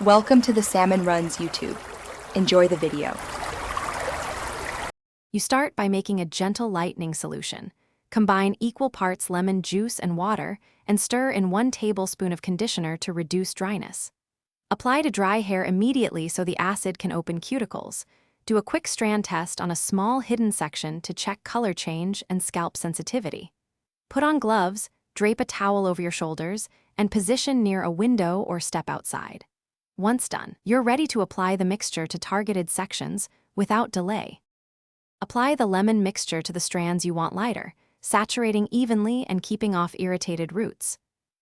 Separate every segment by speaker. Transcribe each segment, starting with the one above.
Speaker 1: Welcome to the Salmon Runs YouTube. Enjoy the video.
Speaker 2: You start by making a gentle lightening solution. Combine equal parts lemon juice and water and stir in 1 tablespoon of conditioner to reduce dryness. Apply to dry hair immediately so the acid can open cuticles. Do a quick strand test on a small hidden section to check color change and scalp sensitivity. Put on gloves, drape a towel over your shoulders, and position near a window or step outside. Once done, you're ready to apply the mixture to targeted sections without delay. Apply the lemon mixture to the strands you want lighter, saturating evenly and keeping off irritated roots.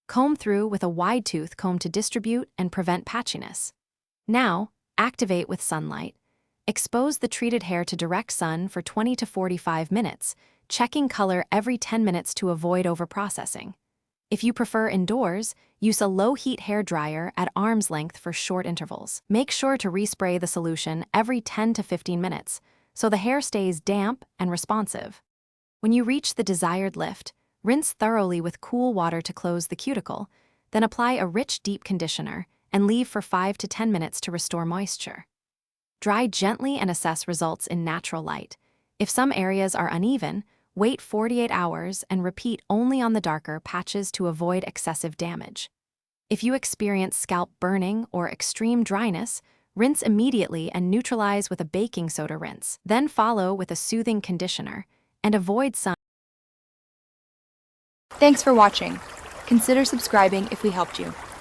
Speaker 2: Comb through with a wide-tooth comb to distribute and prevent patchiness. Now, activate with sunlight. Expose the treated hair to direct sun for 20 to 45 minutes, checking color every 10 minutes to avoid overprocessing. If you prefer indoors, use a low-heat hair dryer at arm's length for short intervals. Make sure to respray the solution every 10 to 15 minutes, so the hair stays damp and responsive. When you reach the desired lift, rinse thoroughly with cool water to close the cuticle, then apply a rich, deep conditioner and leave for 5 to 10 minutes to restore moisture. Dry gently and assess results in natural light. If some areas are uneven, wait 48 hours and repeat only on the darker patches to avoid excessive damage. If you experience scalp burning or extreme dryness, rinse immediately and neutralize with a baking soda rinse. Then follow with a soothing conditioner and avoid sun.
Speaker 1: Thanks for watching. Consider subscribing if we helped you.